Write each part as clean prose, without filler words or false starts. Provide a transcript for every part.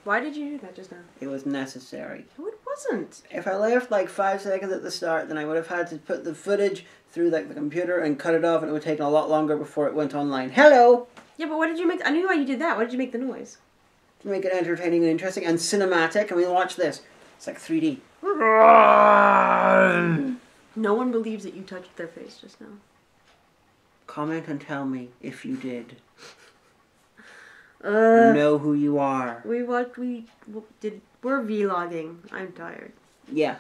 Why did you do that just now? It was necessary. No, it wasn't. If I left like 5 seconds at the start, then I would have had to put the footage through like the computer and cut it off, and it would take a lot longer before it went online. Hello! Yeah, but what did you make? I knew why you did that. Why did you make the noise? To make it entertaining and interesting and cinematic. I mean, watch this. It's like 3D. No one believes that you touched their face just now. Comment and tell me if you did. Know who you are. We're vlogging. I'm tired. Yeah.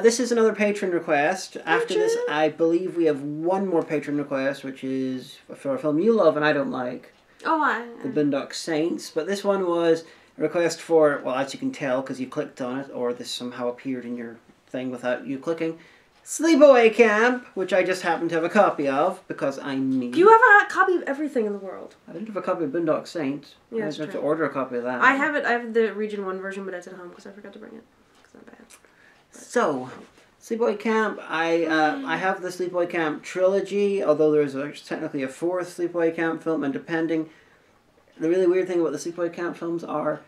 This is another patron request. After this, I believe we have one more patron request, which is for a film you love and I don't like. Oh, The Boondock Saints. But this one was a request for, well, as you can tell because you clicked on it, or this somehow appeared in your thing without you clicking, Sleepaway Camp, which I just happen to have a copy of because I need. You have a copy of everything in the world. I didn't have a copy of Boondock Saints. Yeah, I just have to order a copy of that. I have it. I have the Region 1 version, but it's at home because I forgot to bring it. It's not bad. So, Sleepaway Camp, I have the Sleepaway Camp trilogy, although there's technically a fourth Sleepaway Camp film, and depending, the really weird thing about the Sleepaway Camp films are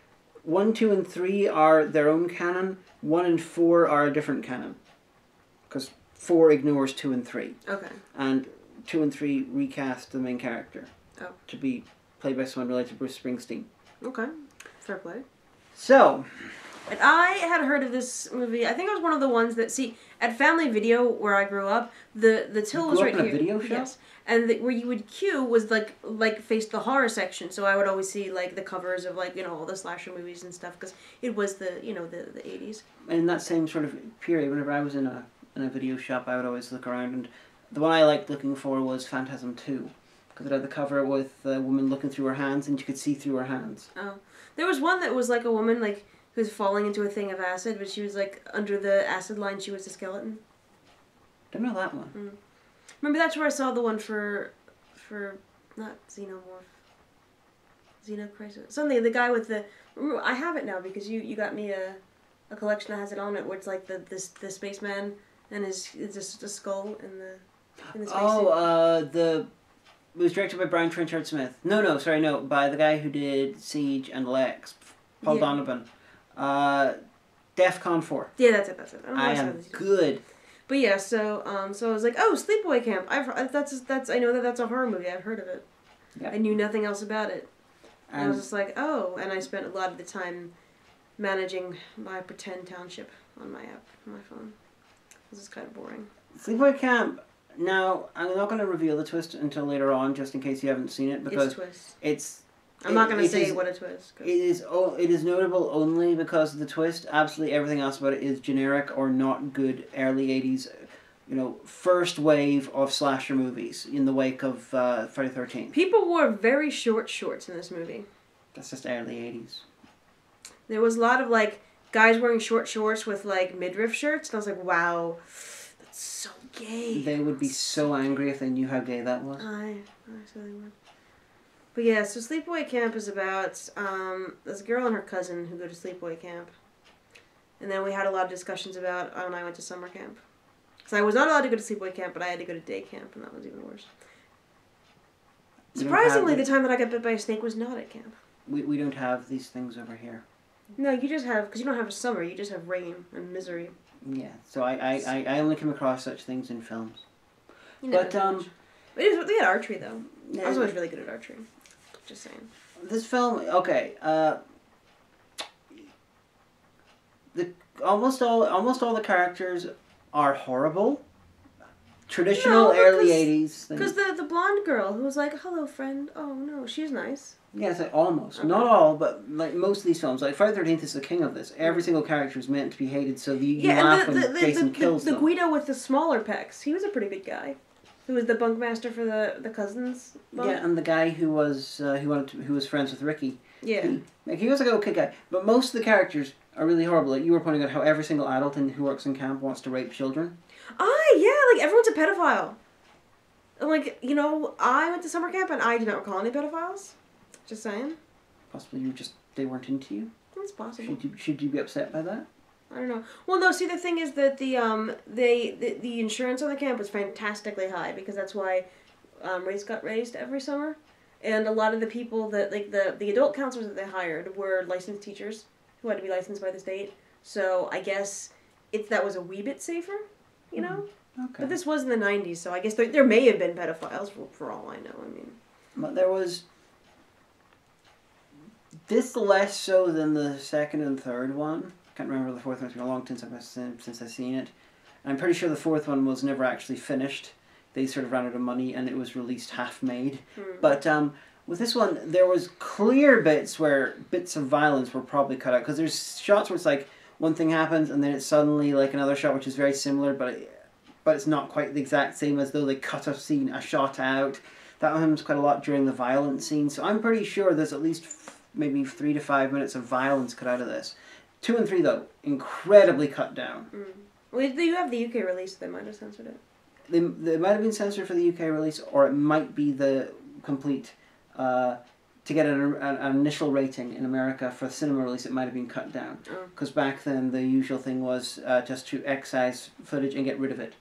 1, 2, and 3 are their own canon, 1 and 4 are a different canon. Because 4 ignores 2 and 3. Okay. And 2 and 3 recast the main character. Oh. To be played by someone related to Bruce Springsteen. Okay. Fair play. So. And I had heard of this movie. I think it was one of the ones that, see, at Family Video, where I grew up, the till was right here. You grew up in a video shop? Yes. And where you would queue was like faced the horror section. So I would always see like the covers of like, you know, all the slasher movies and stuff because it was the, you know, the 80s. In that same sort of period, whenever I was in a video shop, I would always look around, and the one I liked looking for was Phantasm 2, because it had the cover with a woman looking through her hands, and you could see through her hands. Oh. There was one that was like a woman like who was falling into a thing of acid, but she was like under the acid line, she was a skeleton. Don't know that one. Mm. Remember, that's where I saw the one for not Xenomorph. Xenocrisis. Something, the guy with the... I have it now because you got me a collection that has it on it, where it's like the spaceman and it's just a skull in the spacesuit. Oh, it was directed by Brian Trenchard Smith. No, by the guy who did Siege and Lex, Paul Donovan. DEFCON 4. Yeah, that's it. I am good. But yeah, so I was like, oh, Sleepaway Camp. I know that's a horror movie. I've heard of it. Yep. I knew nothing else about it. And I was just like, oh, and I spent a lot of the time managing my pretend township on my app, on my phone. This is kind of boring. Sleepaway Camp. Now, I'm not going to reveal the twist until later on, just in case you haven't seen it, because I'm not going to say what a twist. It is notable only because of the twist. Absolutely everything else about it is generic or not good early 80s, you know, first wave of slasher movies in the wake of Friday the 13th. People wore very short shorts in this movie. That's just early 80s. There was a lot of, like, guys wearing short shorts with, like, midriff shirts, and I was like, wow, that's so gay. They would be so angry if they knew how gay that was. I really would. But yeah, so Sleepaway Camp is about this girl and her cousin who go to Sleepaway Camp. And then we had a lot of discussions about when I went to summer camp. So I was not allowed to go to Sleepaway Camp, but I had to go to day camp, and that was even worse. Surprisingly, the time that I got bit by a snake was not at camp. We don't have these things over here. No, you just have, because you don't have a summer, you just have rain and misery. Yeah, so I only come across such things in films. We had archery, though. Yeah, I was always really good at archery. Just saying. This film, okay, almost all the characters are horrible. Traditional early 80s things. Because the blonde girl who was like, hello, friend. Oh, no, she's nice. Yeah, it's like almost. Okay. Not all, but like most of these films. Like Friday the 13th is the king of this. Every single character is meant to be hated, so you laugh when Jason kills them. The Guido with the smaller pecs, he was a pretty good guy. Who was the bunkmaster for the cousins? Bunk? Yeah, and the guy who was who was friends with Ricky. Yeah. He was like an okay guy, but most of the characters are really horrible. Like you were pointing out how every single adult who works in camp wants to rape children. Yeah, like everyone's a pedophile. And like, you know, I went to summer camp and I do not recall any pedophiles. Just saying. Possibly they weren't into you. It's possible. Should you be upset by that? I don't know. Well, no. See, the thing is that the insurance on the camp was fantastically high because that's why rates got raised every summer. And a lot of the people that, like, the adult counselors that they hired were licensed teachers who had to be licensed by the state. So I guess that was a wee bit safer, you know? Okay. But this was in the 90s, so I guess there may have been pedophiles for all I know. I mean, but there was this less so than the second and third one. Can't remember the fourth one. It's been a long time since I've seen it. And I'm pretty sure the fourth one was never actually finished. They sort of ran out of money and it was released half made. But with this one, there was clear bits where bits of violence were probably cut out, because there's shots where it's like one thing happens and then it's suddenly like another shot which is very similar, but it's not quite the exact same, as though they cut a shot out. That happens quite a lot during the violent scene. So I'm pretty sure there's at least maybe 3 to 5 minutes of violence cut out of this. 2 and 3 though, incredibly cut down. Well, you have the UK release, they might have censored it. They might have been censored for the UK release, or it might be the complete, to get an initial rating in America for cinema release, it might have been cut down. Because back then the usual thing was just to excise footage and get rid of it.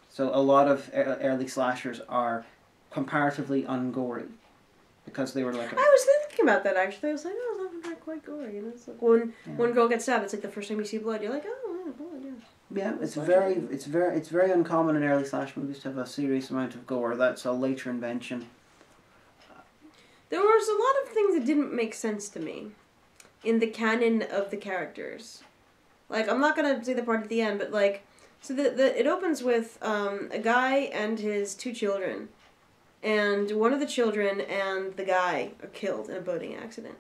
So a lot of early slashers are comparatively ungory, because they were like... I was thinking about that actually. I was like, oh, it's not quite gory. You know, it's like when one girl gets stabbed, it's like the first time you see blood, you're like, oh, yeah, blood, yeah. Yeah, it's very uncommon in early slash movies to have a serious amount of gore. That's a later invention. There was a lot of things that didn't make sense to me in the canon of the characters. Like, I'm not gonna say the part at the end, but like, so it opens with a guy and his 2 children, and one of the children and the guy are killed in a boating accident.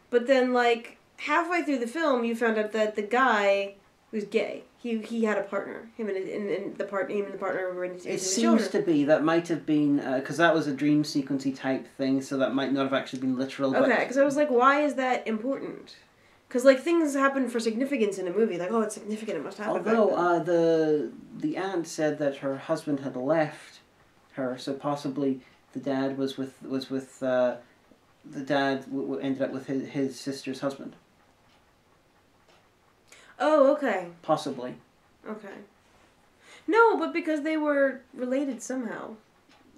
But then, like, halfway through the film, you found out that the guy was gay. He had a partner. Him and the partner were into It the seems children. to be that might have been because that was a dream sequency type thing, so that might not have actually been literal. Okay, because I was like, why is that important? Because like things happen for significance in a movie. Like, oh, it's significant. It must happen. Although the aunt said that her husband had left her, so possibly the dad ended up with his sister's husband. Oh, okay. Possibly. Okay. No, but because they were related somehow.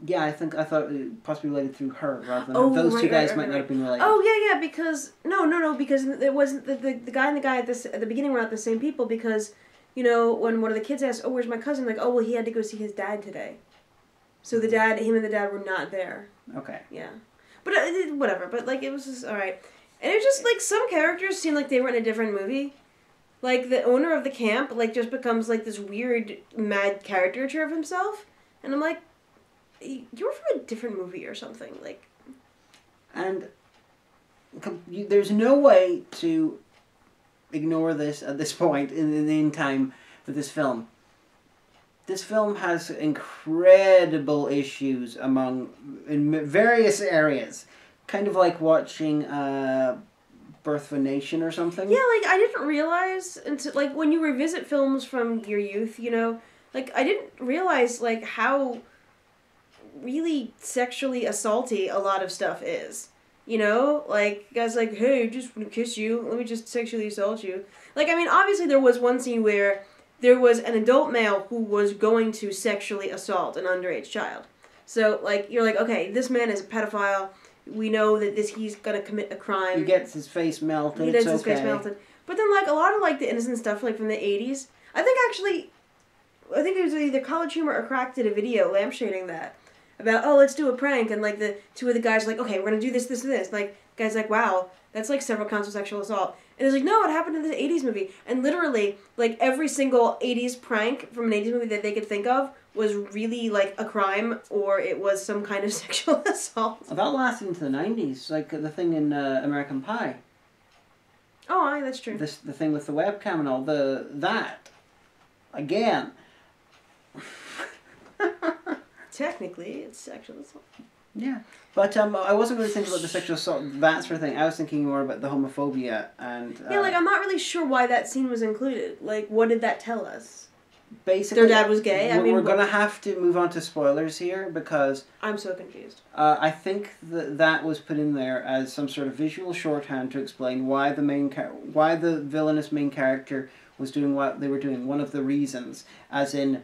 Yeah, I thought it possibly related through her rather than those two guys might not have been related. Oh yeah, because because it wasn't the guy and the guy at the beginning were not the same people, because, you know, when one of the kids asked, "Oh, where's my cousin?" Like, "Oh, well, he had to go see his dad today." So him and the dad were not there. Okay. Yeah, but whatever. But like, it was just all right, and it was just like some characters seemed like they were in a different movie. Like the owner of the camp, like just becomes like this weird mad caricature of himself, and I'm like, you're from a different movie or something, like. And there's no way to ignore this at this point in time with this film. This film has incredible issues in various areas, kind of like watching Birth of a Nation or something. Yeah, like I didn't realize until like when you revisit films from your youth, you know, like I didn't realize like how really sexually assaulty a lot of stuff is. You know, like guys like, hey, I just want to kiss you. Let me just sexually assault you. Like, I mean, obviously there was one scene where there was an adult male who was going to sexually assault an underage child. So, like, you're like, okay, this man is a pedophile. We know that he's gonna commit a crime. He gets his face melted. He gets his face melted. But then, like, a lot of like the innocent stuff, like from the 80s. I think it was either College Humor or Crack did a video lampshading that. About, oh, let's do a prank, and like the 2 of the guys are like, okay, we're gonna do this, this, and this. Like, guys like, wow, that's like several counts of sexual assault. And it's like, no, it happened in this 80s movie. And literally, like, every single 80s prank from an 80s movie that they could think of was really, like, a crime, or it was some kind of sexual assault. Well, that lasted into the 90s, like the thing in American Pie. Oh, aye, that's true. The thing with the webcam and all, that, again. Technically, it's sexual assault. Yeah. But I wasn't really thinking about the sexual assault, that sort of thing. I was thinking more about the homophobia and... yeah, like, I'm not really sure why that scene was included. Like, what did that tell us? Basically... Their dad was gay? We're going to have to move on to spoilers here, because... I'm so confused. I think that was put in there as some sort of visual shorthand to explain why the villainous main character was doing what they were doing. One of the reasons, as in...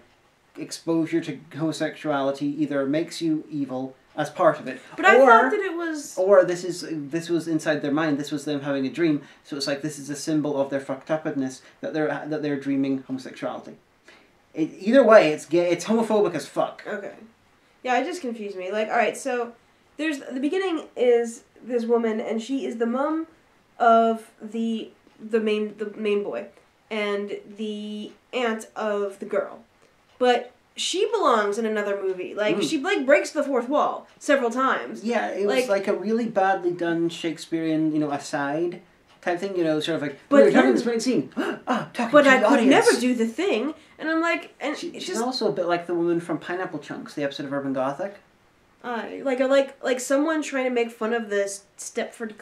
exposure to homosexuality either makes you evil as part of it. But I thought that it was... Or this was inside their mind. This was them having a dream. So it's like this is a symbol of their fucked upness that they're dreaming homosexuality. Either way, it's gay. It's homophobic as fuck. Okay. Yeah, it just confused me. Like, all right, so there's the beginning is this woman, and she is the mom of the main boy and the aunt of the girl, but she belongs in another movie. Like, she breaks the fourth wall several times. Yeah, it was like a really badly done Shakespearean, aside type thing, sort of like, but we're talking this great scene. Talking but to I the could audience. never do the thing, and I'm like, and She's just also a bit like the woman from Pineapple Chunks, the episode of Urban Gothic. like someone trying to make fun of this Stepford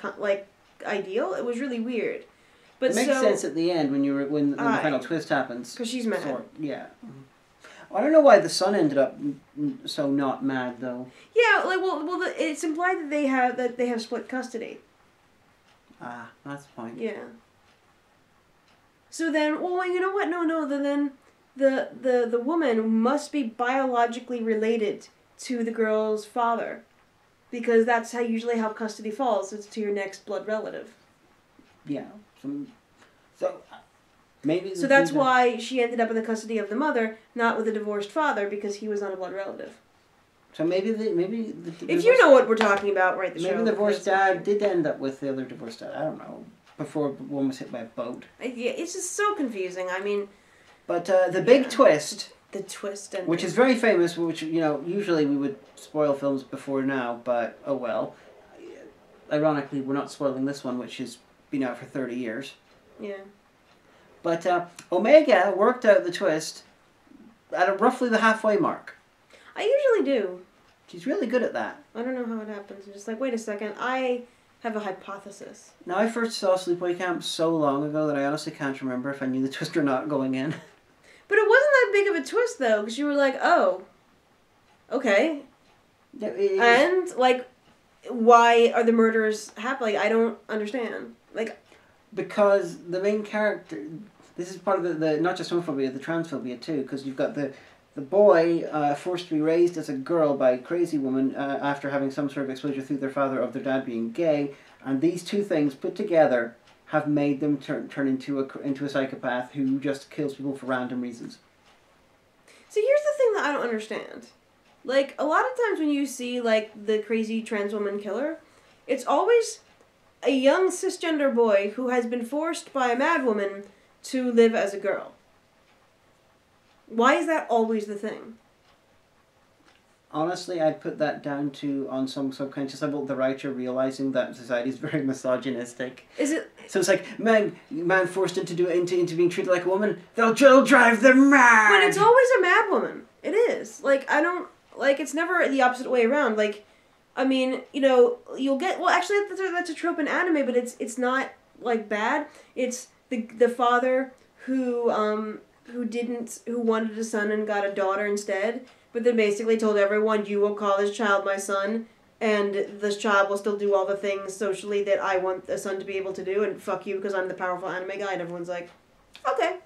ideal. It was really weird. But it makes sense at the end when the final twist happens. Because she's mad. Yeah. I don't know why the son ended up so not mad though. Yeah, it's implied that they have split custody. Ah, that's the point. Yeah. So then, well, you know what? No. Then the woman must be biologically related to the girl's father, because that's usually how custody falls. It's to your next blood relative. Yeah. So maybe. So that's why she ended up in the custody of the mother, not with a divorced father, because he was not a blood relative. So maybe if you know what we're talking about, write the show. Maybe the divorced dad did end up with the other divorced dad. I don't know. Before one was hit by a boat. Yeah, it's just so confusing. I mean. But the big twist. The twist and. Which is very famous. Which usually we would spoil films before now, but oh well. Ironically, we're not spoiling this one, which has been out for 30 years. Yeah. But Omega worked out the twist at roughly the halfway mark. I usually do. She's really good at that. I don't know how it happens. I'm just like, wait a second, I have a hypothesis. Now, I first saw Sleepaway Camp so long ago that I honestly can't remember if I knew the twist or not going in. But it wasn't that big of a twist, though, because you were like, oh, okay. Yeah, and, why are the murders happening? I don't understand. Because the main character... This is part of the not just homophobia, the transphobia, too, because you've got the boy forced to be raised as a girl by a crazy woman after having some sort of exposure through their father of their dad being gay, and these two things put together have made them turn into a psychopath who just kills people for random reasons. See, here's the thing that I don't understand. A lot of times when you see, the crazy trans woman killer, it's always a young cisgender boy who has been forced by a mad woman to live as a girl. Why is that always the thing? Honestly, I'd put that down to, on some subconscious level, the writer realizing that society is very misogynistic. Is it? So it's like, man forced into being treated like a woman, they'll drive them mad! But it's always a mad woman. It is. I don't, it's never the opposite way around. I mean, you'll get, well, actually, that's a trope in anime, but it's not, bad. It's the father who wanted a son and got a daughter instead, but then basically told everyone, you will call this child my son, and this child will still do all the things socially that I want a son to be able to do, and fuck you because I'm the powerful anime guy, and everyone's like, okay.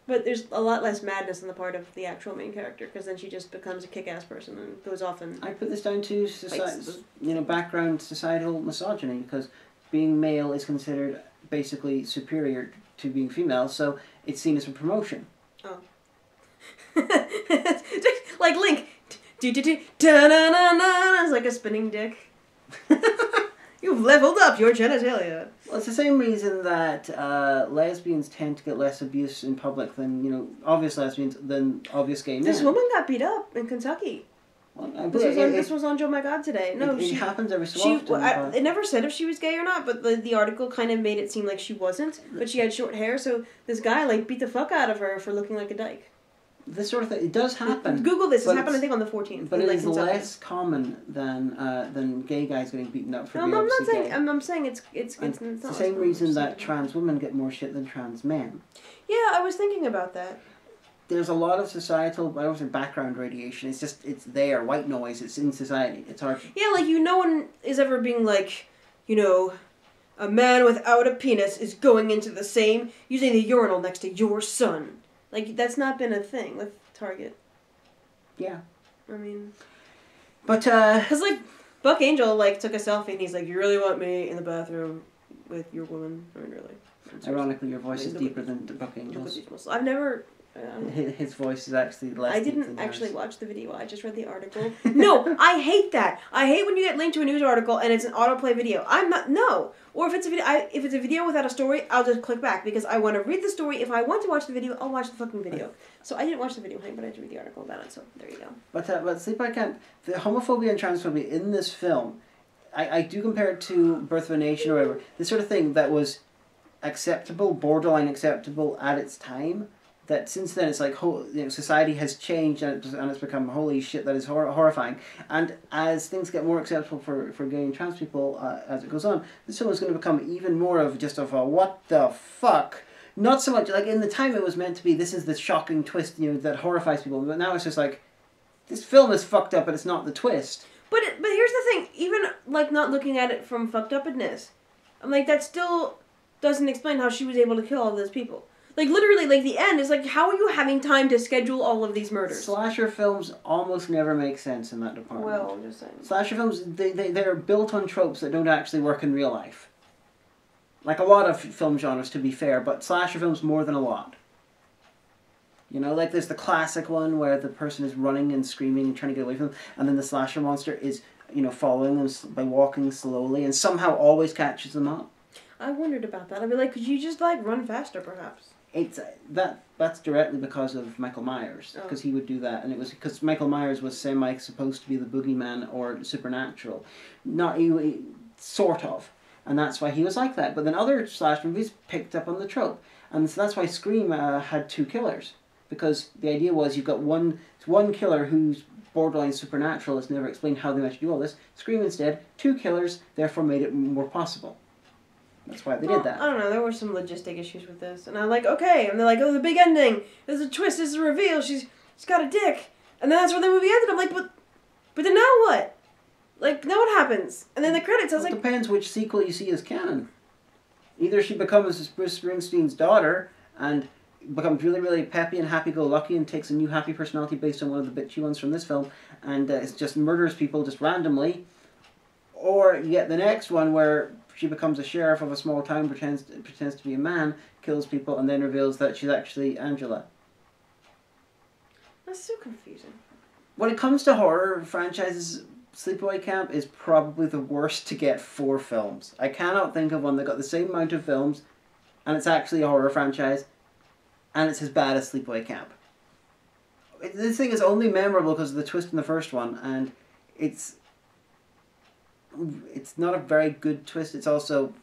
But there's a lot less madness on the part of the actual main character, because then she just becomes a kick-ass person and goes off and... I put this down to background societal misogyny, because being male is considered basically superior to being female, so it's seen as a promotion. Oh. Like Link. It's like a spinning dick. You've leveled up your genitalia. Well, it's the same reason that lesbians tend to get less abuse in public than, obvious lesbians than obvious gay men. This woman got beat up in Kentucky. Well, this was on Joe My God today. No, it happens every so often. It never said if she was gay or not, but the article kind of made it seem like she wasn't. But she had short hair, so this guy beat the fuck out of her for looking like a dyke. This sort of thing, it does happen. Google this. It happened, I think, on the 14th. But it is less common than gay guys getting beaten up for being I'm not saying. gay. I'm saying it's the same reason that trans women get more shit than trans men. Yeah, I was thinking about that. There's a lot of societal, I don't say background radiation. It's there, white noise. It's in society. It's hard. Yeah, no one is ever being a man without a penis is going into the same, using the urinal next to your son. That's not been a thing with Target. Yeah. I mean... But, Because, like, Buck Angel, like, took a selfie and he's like, you really want me in the bathroom with your woman? I mean, really. Ironically, your voice is deeper than Buck Angel's. I've never... His voice is actually less I deep didn't than actually yours. watch the video. I just read the article. No, I hate that. I hate when you get linked to a news article and it's an autoplay video. I'm not... No. Or if it's a video, if it's a video without a story, I'll just click back because I want to read the story. If I want to watch the video, I'll watch the fucking video. So I didn't watch the video, but I did read the article about it. So there you go. But Sleepaway Camp, the homophobia and transphobia in this film, I do compare it to Birth of a Nation or whatever. This sort of thing that was acceptable, borderline acceptable at its time. That since then it's like society has changed and it's become holy shit that is horrifying. And as things get more acceptable for gay and trans people as it goes on, this film is going to become even more of just of a what the fuck. Not so much like in the time it was meant to be. This is the shocking twist that horrifies people. But now it's just like this film is fucked up, but it's not the twist. But here's the thing. Even like not looking at it from fucked upness, I'm like that still doesn't explain how she was able to kill all those people. Like, literally, like, the end is like, how are you having time to schedule all of these murders? Slasher films almost never make sense in that department. Well, I'm just saying. Slasher films, they're built on tropes that don't actually work in real life. Like a lot of film genres, to be fair, but slasher films more than a lot. You know, like there's the classic one where the person is running and screaming and trying to get away from them, and then the slasher monster is, following them by walking slowly and somehow always catches them up. I wondered about that. I'd be like, could you just, like, run faster, perhaps? That's directly because of Michael Myers, because he would do that, and it was because Michael Myers was supposed to be the boogeyman or supernatural, sort of, and that's why he was like that. But then other slasher movies picked up on the trope, and so that's why Scream had two killers, because the idea was you've got one killer who's borderline supernatural. It's never explained how they managed to do all this. Scream instead, two killers, therefore made it more possible. That's why they did that. I don't know. There were some logistic issues with this. And I'm like, okay. And they're like, oh, the big ending. There's a twist. There's a reveal. She's got a dick. And then that's where the movie ended. I'm like, but then now what? Like, now what happens? And then the credits, I was like... It depends which sequel you see as canon. Either she becomes Bruce Springsteen's daughter and becomes really, really peppy and happy-go-lucky and takes a new happy personality based on one of the bitchy ones from this film and it just murders people just randomly. Or you get the next one where... she becomes a sheriff of a small town, pretends to be a man, kills people, and then reveals that she's actually Angela. That's so confusing. When it comes to horror franchises, Sleepaway Camp is probably the worst to get 4 films. I cannot think of one that got the same amount of films, and it's actually a horror franchise, and it's as bad as Sleepaway Camp. This thing is only memorable because of the twist in the first one, and it's not a very good twist. It's also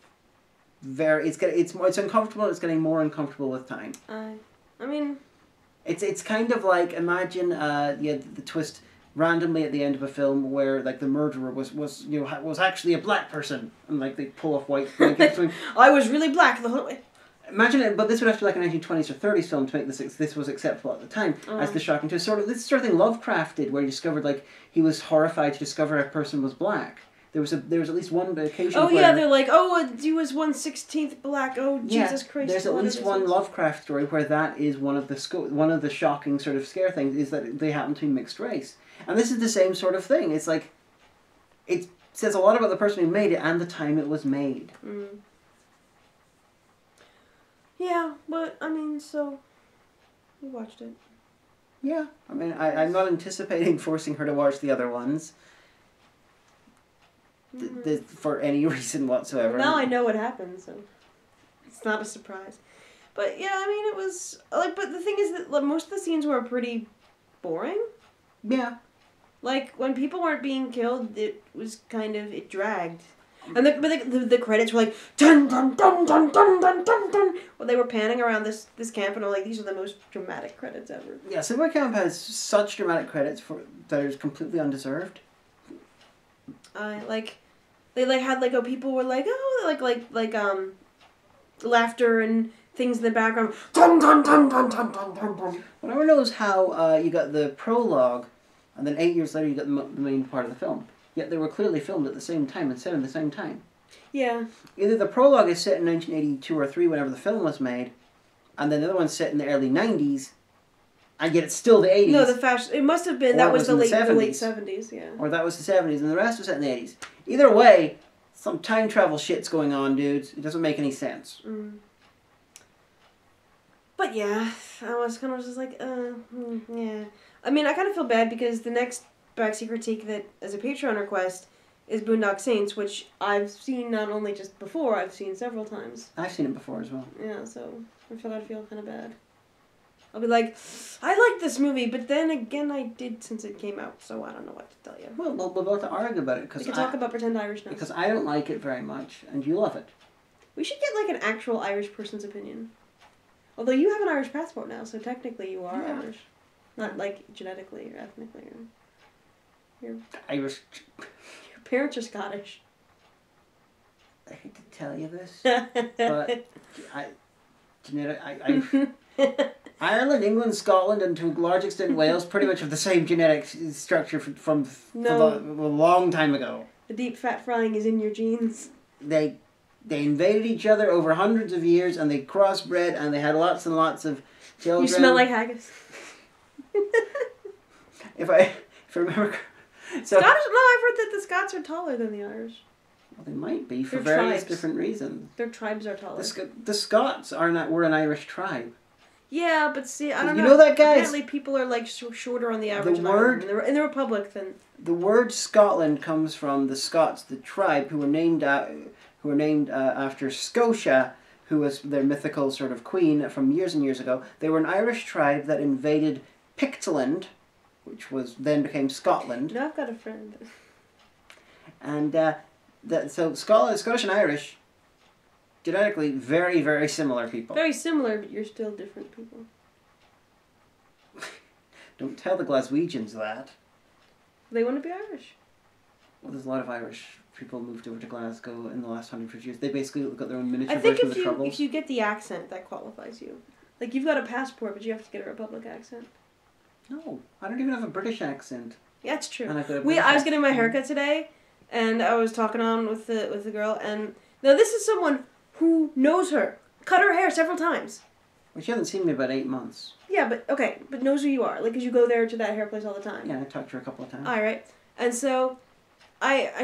it's uncomfortable. It's getting more uncomfortable with time. I mean, it's kind of like imagine the twist randomly at the end of a film where like the murderer was actually a black person and like they pull off white. I was really black the whole way. Imagine it, but this would have to be like a 1920s or 30s film to make this was acceptable at the time as the shocking twist. This sort of thing Lovecraft did, where he discovered like he was horrified to discover a person was black. There was at least one occasion. Oh yeah, they're like, oh, he was 1/16 black. Oh Jesus Christ! There's at least one Lovecraft story where that is one of the shocking sort of scare things is that they happen to be mixed race, and this is the same sort of thing. It's like, it says a lot about the person who made it and the time it was made. Mm. Yeah, but I mean, so we watched it. Yeah, I mean, I'm not anticipating forcing her to watch the other ones. For any reason whatsoever. Well, now I know what happened, so it's not a surprise. But yeah, I mean, it was like. But the thing is that like, most of the scenes were pretty boring. Yeah. Like when people weren't being killed, it was it dragged. And the credits were like dun dun dun dun dun dun dun dun. Well, they were panning around this camp, and I'm like, these are the most dramatic credits ever. Yeah, Sleepaway Camp has such dramatic credits that are completely undeserved. They had people were like, oh, laughter and things in the background. Dun dun dun dun dun dun dun dun. One never knows how you got the prologue, and then 8 years later you got the main part of the film. Yet they were clearly filmed at the same time and set in the same time. Yeah. Either the prologue is set in 1982 or 3, whenever the film was made, and then the other one's set in the early 90s, And yet it's still the 80s. No, the fashion. It must have been. That was the late 70s, yeah. Or that was the 70s, and the rest was set in the 80s. Either way, some time travel shit's going on, dude. It doesn't make any sense. Mm. But yeah, I was kind of just like, yeah. I mean, I kind of feel bad because the next Backseat critique that, as a Patreon request, is Boondock Saints, which I've seen not only just before, I've seen several times. I've seen it before as well. Yeah, so I feel kind of bad. I'll be like, I like this movie, but then again, I did since it came out, so I don't know what to tell you. Well, we'll both argue about it. We can talk about Pretend Irish now. Because I don't like it very much, and you love it. We should get, like, an actual Irish person's opinion. Although you have an Irish passport now, so technically you are Irish. Not, like, genetically or ethnically. You're Irish. Your parents are Scottish. I hate to tell you this, but Ireland, England, Scotland, and to a large extent Wales pretty much have the same genetic structure from a long time ago. The deep fat frying is in your genes. They invaded each other over hundreds of years, and they crossbred, and they had lots and lots of children. You smell like haggis. If I remember, so Scottish. No, I've heard that the Scots are taller than the Irish. Well, they might be for They're various tribes. different reasons. Their tribes are taller. The Scots were an Irish tribe. Yeah, but see, I don't know. You know that, guys? Apparently, people are like shorter on the average. The word in the Republic than the word Scotland comes from the Scots, the tribe who were named after Scotia, who was their mythical sort of queen from years and years ago. They were an Irish tribe that invaded Pictland, which was then became Scotland. No, I've got a friend. And so Scottish and Irish, genetically very, very similar people. Very similar, but you're still different people. Don't tell the Glaswegians that. They want to be Irish. Well, there's a lot of Irish people moved over to Glasgow in the last 150 years. They basically got their own I miniature think version of the Troubles. if you get the accent, that qualifies you. Like, you've got a passport, but you have to get a Republic accent. No, I don't even have a British accent. Yeah, it's true. And I've got a I British was getting my haircut today, and I was talking on with the girl, and now this is someone who knows her. Cut her hair several times. Well, she hasn't seen me about 8 months. Yeah, but knows who you are. Like, 'cause you go there to that hair place all the time. Yeah, I talked to her a couple of times. All right. And so,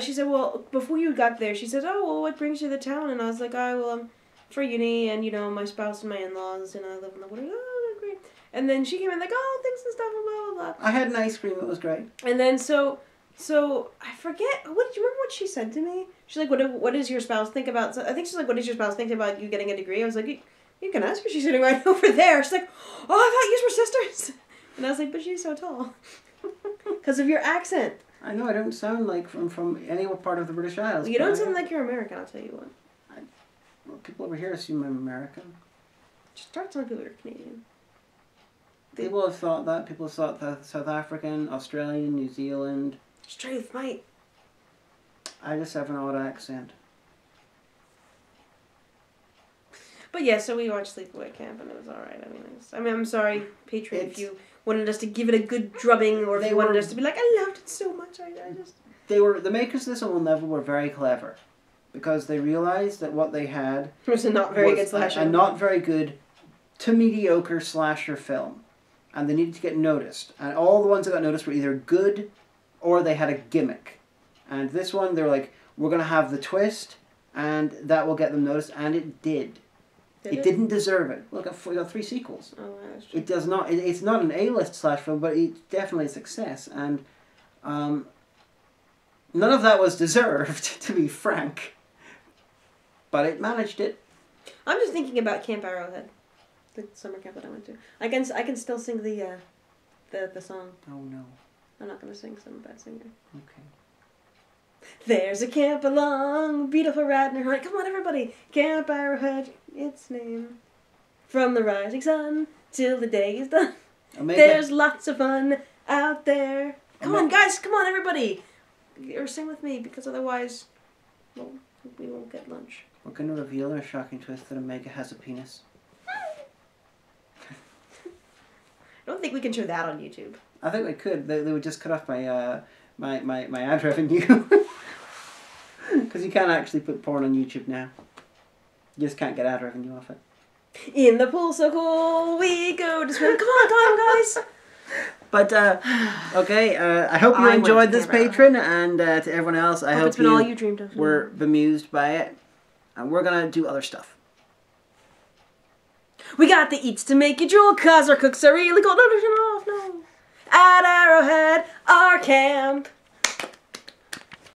she said, well, before you got there, she said, oh, well, what brings you to the town? And I was like, well, I'm for uni, and, my spouse and my in-laws, and I live in the woods. Oh, great. And then she came in like, oh, thanks and stuff, and blah, blah, blah. I had an ice cream. It was great. And then, so I forget, do you remember what she said to me? She's like, what does your spouse think about, I think she's like, what does your spouse think about you getting a degree? I was like, you can ask her. She's sitting right over there. She's like, oh, I thought you were sisters. And I was like, but she's so tall. Because of your accent. I know, I don't sound like from any part of the British Isles. You don't sound like you're American, I'll tell you what. Well, people over here assume I'm American. Just start telling people you're Canadian. People have thought that. People have thought that South African, Australian, New Zealand. Strength, mate. I just have an odd accent. But yeah, so we watched Sleepaway Camp and it was alright. I mean, I'm sorry, Patron, if you wanted us to give it a good drubbing or if you wanted us to be like, I loved it so much. The makers of this on one level were very clever. Because they realized that what they had was a not very good slasher. A not very good to mediocre slasher film. And they needed to get noticed. And all the ones that got noticed were either good or they had a gimmick. And this one, they were like, we're going to have the twist and that will get them noticed. And it did. It didn't deserve it. Look, we got 3 sequels. Oh, that's true. It does not. It's not an A-list slash film, but it's definitely a success. And none of that was deserved, to be frank. But it managed it. I'm just thinking about Camp Arrowhead, the summer camp that I went to. I can still sing the song. Oh no. I'm not gonna sing, 'cause I'm a bad singer. Okay. There's a camp along beautiful Radnor Hunt. Come on, everybody! Camp Arrowhead, its name. From the rising sun till the day is done. There's lots of fun out there. Come on, guys! Come on, everybody! Or sing with me, because otherwise, well, we won't get lunch. We're going to reveal our shocking twist that Omega has a penis. I don't think we can show that on YouTube. I think we could. They would just cut off my ad revenue. Because you can't actually put porn on YouTube now. You just can't get ad revenue off it. In the pool so cool, we go to swim. Come on, guys. But, okay, I hope you enjoyed this, patron, and to everyone else, I hope it's been all you dreamed of. were bemused by it. And we're gonna do other stuff. We got the eats to make you drool, cause our cooks are really cold. No. At Arrowhead, our camp.